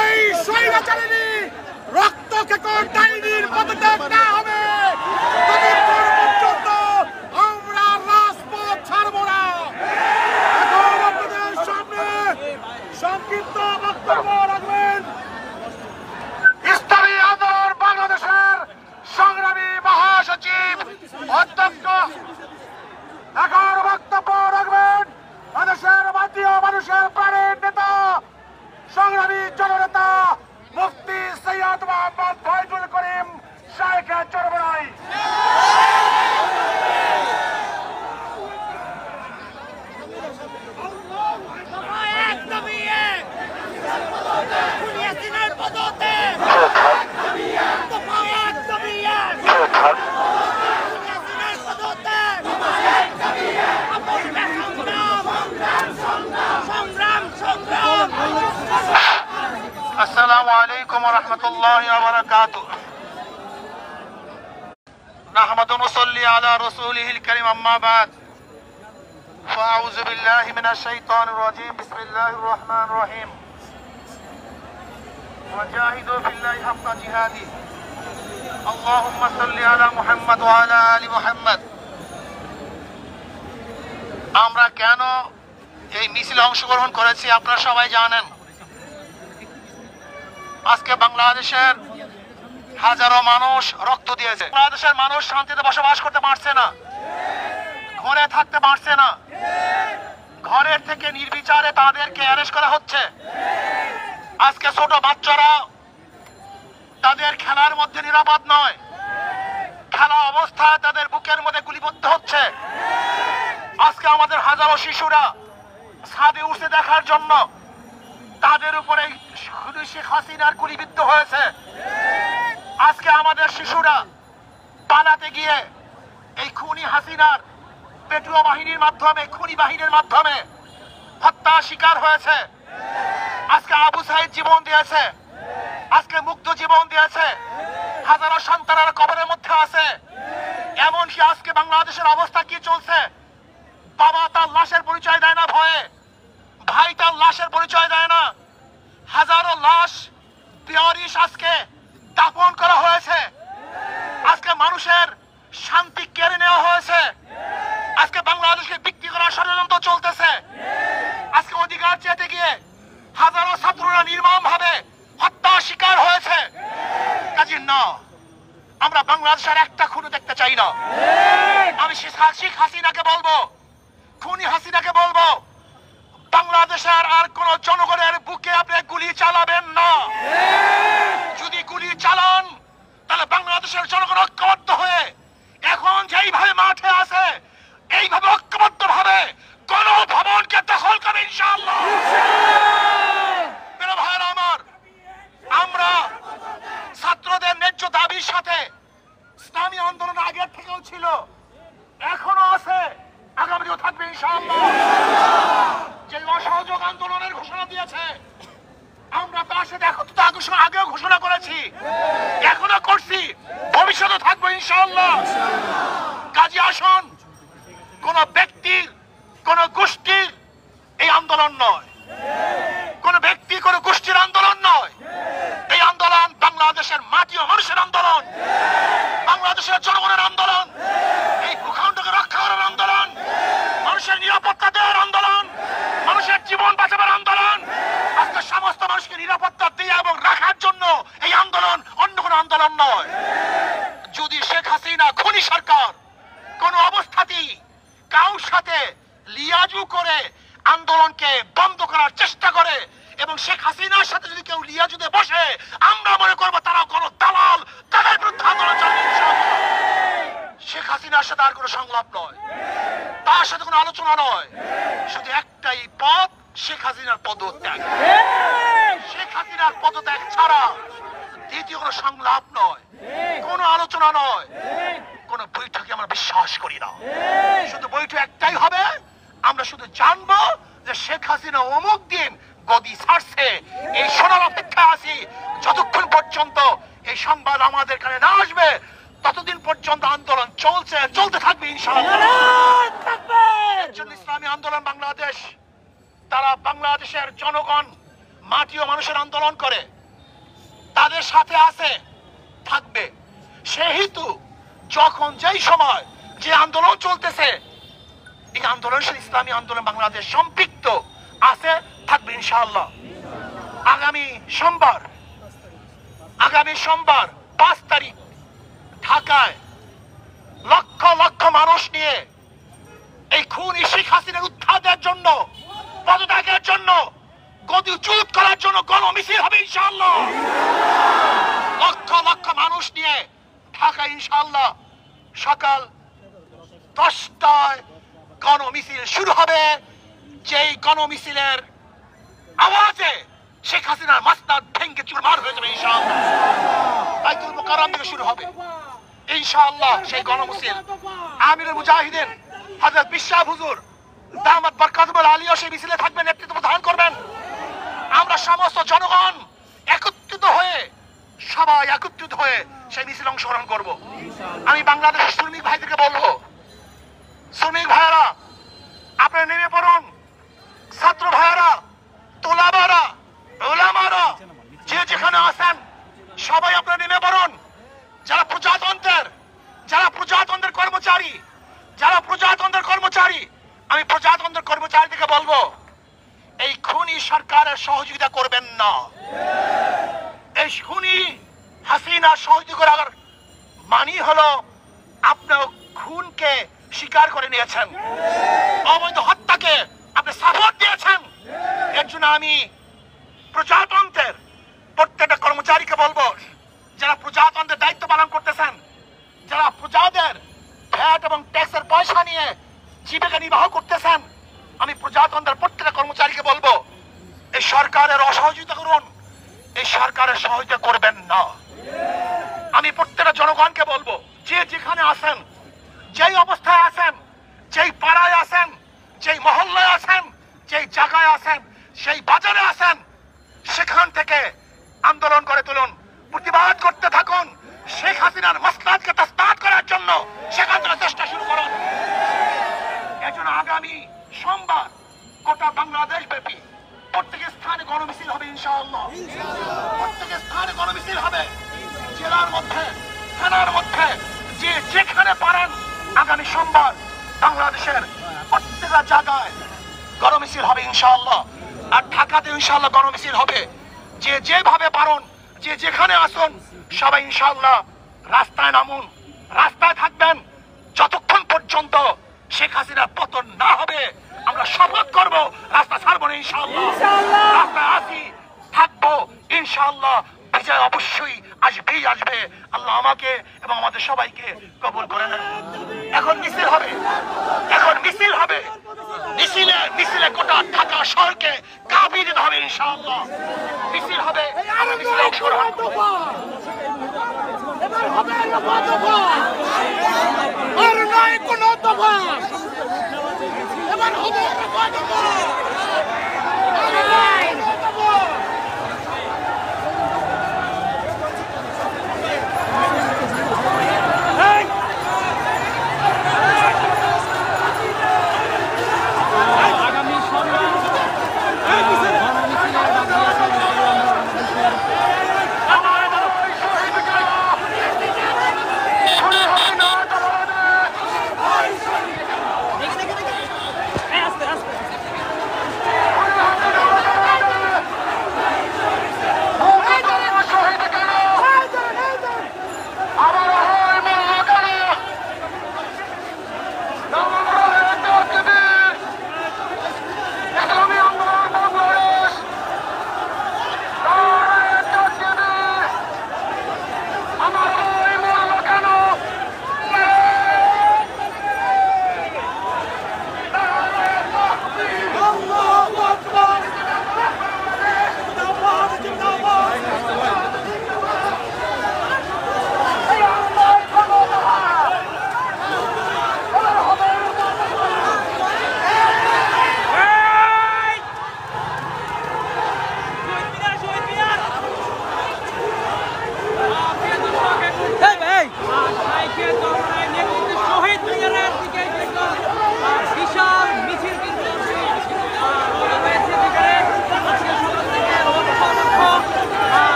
এই স্বৈরাচারিণী রক্ত কেকর ডাইনির পদত্যাগ না হবে ততক্ষণ পর্যন্ত আমরা রাজপথ ছাড়ব না। এখন আপনাদের সামনে সংক্ষিপ্ত বক্তব্য রাখবেন ইসলামী আন্দোলন বাংলাদেশের সংগ্রামী মহাসচিব অধ্যক্ষ। এখন বক্তব্য রাখবেন বাংলাদেশের জাতীয় মানুষের প্রাণের নেতা সংগ্রামী জননেতা মুফতি সৈয়দ মোহাম্মদ ফয়জুল করিম শাইখে চরমনাই। السلام عليكم ورحمة الله وبركاته. نحمد ونصلي على رسوله الكريم أما بعد فأعوذ بالله من الشيطان الرجيم بسم الله الرحمن الرحيم وجاهدوا في الله حق جهاده اللهم صل على محمد وعلى آل محمد. আমরা কেন এই মিছিলে অংশগ্রহণ করেছি আপনারা সবাই জানেন। আজকে বাংলাদেশের হাজারো মানুষ রক্ত দিয়েছে। বাংলাদেশের মানুষ শান্তিতে বসবাস করতে পারছে না, ঘরে থাকতে পারছে না, ঘরের থেকে নির্বিচারে তাদেরকে অ্যারেস্ট করা হচ্ছে। আজকে ছোট বাচ্চারা তাদের খেলার মধ্যে নিরাপদ নয়, খেলা অবস্থায় তাদের বুকের মধ্যে গুলিবদ্ধ হচ্ছে। আজকে আমাদের হাজারো শিশুরা ছাদে উঠে দেখার জন্য তাদের উপরে শেখ হাসিনার গুলিবিদ্ধ হয়েছে। আজকে আমাদের শিশুরা পালাতে গিয়ে এই খুনি হাসিনার পেটুয়া বাহিনীর মাধ্যমে, খুনি বাহিনীর মাধ্যমে হত্যা শিকার হয়েছে। আজকে আবু সাইদ জীবন দিয়েছে, আজকে মুগ্ধ জীবন দিয়েছে, হাজারো সন্তানেরা কবরের মধ্যে আছে। এমনকি আজকে বাংলাদেশের অবস্থা কি চলছে, বাবা তার লাশের পরিচয় দেয় না ভয়ে, ভাই তার লাশের পরিচয় দেয় না। হাজারো লাশ বেয়ারিশ আজকে দাফন করা হয়েছে। আজকে মানুষের শান্তি কেড়ে নেওয়া হয়েছে। আজকে বাংলাদেশকে বিক্রি করার ষড়যন্ত্র চলতেছে। আজকে অধিকার চেতে গিয়ে হাজারো ছাত্ররা নির্মম ভাবে হত্যা শিকার হয়েছে। কাজী না, আমরা বাংলাদেশের একটা খুন দেখতে চাই না। আমি শেখ হাসিনাকে বলবো, খুনি হাসিনাকে বলবো, বাংলাদেশের আর কোন জনগণের বুকে আপনি গুলি চালাবেন না। যদি গুলি চালান তাহলে বাংলাদেশের জনগণ ঐক্যবদ্ধ হয়ে এখন যেইভাবে মাঠে আছে এইভাবে ঐক্যবদ্ধ ভাবে কোন ভবনকে দখল করবে ইনশাআল্লাহ। প্রিয় ভাইরা আমার, আমরা ছাত্রদের ন্যায্য দাবির সাথে ইসলামী আন্দোলন আগের থেকেও ছিল, এখনো আছে, আগামীতেও থাকবে ইনশাআল্লাহ। যে অসহযোগ আন্দোলনের ঘোষণা দিয়েছে আমরা তার সাথে আগেও ঘোষণা করেছি, এখনো করছি, ভবিষ্যতে থাকবো ইনশাআল্লাহ। কাজী আসন কোন ব্যক্তির, কোন গোষ্ঠীর এই আন্দোলন নয়, কোন ব্যক্তি, কোন গোষ্ঠীর আন্দোলন নয়। এই আন্দোলন বাংলাদেশের মাটি ও মানুষের আন্দোলন, বাংলাদেশের জনগণের আন্দোলন, এই ভূখণ্ডকে রক্ষা করার আন্দোলন, মানুষের নিরাপত্তা দেওয়ার আন্দোলন, মানুষের জীবন বাঁচাবার আন্দোলন। আজকে সমস্ত মানুষকে নিরাপত্তা দিয়ে এবং রাখার জন্য এই আন্দোলন, অন্য কোনো আন্দোলন নয়। যদি শেখ হাসিনা খুনি সরকার কোন অবস্থাতেই কারোর সাথে লিয়াজু করে আন্দোলনকে বন্ধ করার চেষ্টা করে এবং শেখ হাসিনার সাথে যদি কেউ লিয়াজুতে বসে, আমরা মনে করবো তারা কোনো দালাল, তাদের বিরুদ্ধে আন্দোলন চালাবে ইনশাআল্লাহ। শেখ হাসিনার সাথে আর কোনো সংলাপ নয়, তার সাথে কোনো আলোচনা নয়, শুধু একটাই পথ, শেখ হাসিনার পদত্যাগ। শেখ হাসিনার পদত্যাগ ছাড়া দ্বিতীয় কোনো সংলাপ নয়, কোনো আলোচনা নয়, কোন বৈঠকে আমরা বিশ্বাস করি না। শুধু বৈঠক একটাই হবে, আমরা শুধু জানবো যে শেখ হাসিনা অমুক দিন গদি ছাড়ছে এই শোনার অপেক্ষা আছি। যতক্ষণ পর্যন্ত এই সংবাদ আমাদের কানে না আসবে ততদিন পর্যন্ত আন্দোলন চলতে থাকবে ইনশাআল্লাহ। ইসলামী আন্দোলন বাংলাদেশ, তারা বাংলাদেশের জনগণ, মাটি ও মানুষের আন্দোলন করে, তাদের সাথে আছে, থাকবে। সেহেতু যখন যেই সময় যে আন্দোলন চলতেছে, এই আন্দোলন ইসলামী আন্দোলন বাংলাদেশ সম্পৃক্ত আছে, থাকবে ইনশাআল্লাহ। আগামী সোমবার 5 তারিখ ঢাকায় লক্ষ লক্ষ মানুষ নিয়ে এই খুনি শেখ হাসিনার উৎখাতের জন্য, পদত্যাগের জন্য, গদিচ্যুত করার জন্য গণমিছিল হবে ইনশাআল্লাহ। লক্ষ লক্ষ মানুষ নিয়ে ঢাকা ইনশাআল্লাহ সকাল 10টায় গণমিছিল শুরু হবে। যেই গণমিছিলের আওয়াজে শেখ হাসিনার মাসনাদ ভেঙে চুরমার হয়ে যাবে ইনশাআল্লাহ। বাইতুল মুকাররম থেকে শুরু হবে ইনশাআল্লাহ সেই গণমিছিল। আমিরুল মুজাহিদিন হযরত বিশ্বাস হুজুর দামাত বরকাতুল আলিয়া সেই মিছিলে থাকবেন, নেতৃত্ব প্রদান করবেন। আমরা সমস্ত জনগণ সবাই একত্রিত হয়ে সেই মিছিল অংশগ্রহণ করব। আমি বাংলাদেশের শ্রমিক ভাইদেরকে বলবো, শ্রমিক ভাইয়েরা আপনারা নেমে পড়ুন। ছাত্র ভাইয়েরা, তোলাবারা, ওলামারা, যে যেখানে আছেন সবাই আপনারা নেমে পড়ুন। যারা প্রজাতন্ত্রের কর্মচারী, আমি প্রজাতন্ত্রের কর্মচারীদেরকে বলবো, এই খুনি সরকারের সহযোগিতা করবেন না। এই খুনি হাসিনা সহযোগিতা করার মানি হলো আপনি খুনকে স্বীকার করে নিয়েছেন, অবৈধ হত্যাকে আপনি সাপোর্ট দিয়েছেন। এর জন্য আমি প্রজাতন্ত্রের প্রত্যেকটা কর্মচারীকে বলবো, যারা প্রজাতন্ত্রের দায়িত্ব পালন করতেছেন, যারা প্রজাদের ভ্যাট এবং ট্যাক্সের পয়সা নিয়ে জীবিকা নির্বাহ করতেছেন, আমি প্রজাতন্ত্রের প্রত্যেকটা কর্মচারীকে বলবো, এই সরকারের অসহযোগিতা করুন, এই সরকারের সহযোগিতা করবেন না। আমি প্রত্যেকটা জনগণকে বলবো, যে যেখানে আছেন, যেই অবস্থায় আছেন, যেই পাড়ায় আছেন, যেই মহল্লায় আছেন, যেই জায়গায় আছেন, সেই বাজারে আছেন, সেখান থেকে আন্দোলন করে তুলুন, প্রতিবাদ করতে থাকুন। শেখ হাসিনার মাসলাতকে তাসদাদ করার জন্য সেখান থেকে চেষ্টা শুরু করুন। এজন্য আগামী সোমবার গোটা বাংলাদেশ ব্যাপী প্রত্যেক স্থানে গণমিছিল হবে ইনশাআল্লাহ। প্রত্যেক স্থানে গণমিছিল হবে, জেলার মধ্যে, থানার মধ্যে, যে যেখানে পারেন আগামী সোমবার বাংলাদেশের প্রত্যেকটা জায়গায় গণমিছিল হবে ইনশাআল্লাহ। আর ঢাকাতে ইনশাআল্লাহ গণমিছিল হবে। যে যেভাবে পারেন, যে যেখানে আসুন, সবাই ইনশাআল্লাহ রাস্তায় নামুন, রাস্তায় থাকবেন যতক্ষণ পর্যন্ত শেখ হাসিনার পতন না হবে। আমরা শপথ করব, রাস্তা ছাড়বো না ইনশাআল্লাহ। রাস্তায় আসি, থাকবো ইনশাআল্লাহ। বিজয় অবশ্যই আসবে। আল্লাহ আমাকে এবং আমাদের সবাইকে কবুল করে নেন। এখন মিছিল হবে, মিছিলে গোটা ঢাকা শহরকে কাঁপিয়ে দিতে হবে ইনশাআল্লাহ। মিছিল হবে, আমরা মিছিলে অংশগ্রহণ করব। আর নয় কোনো দফা, এবার হবে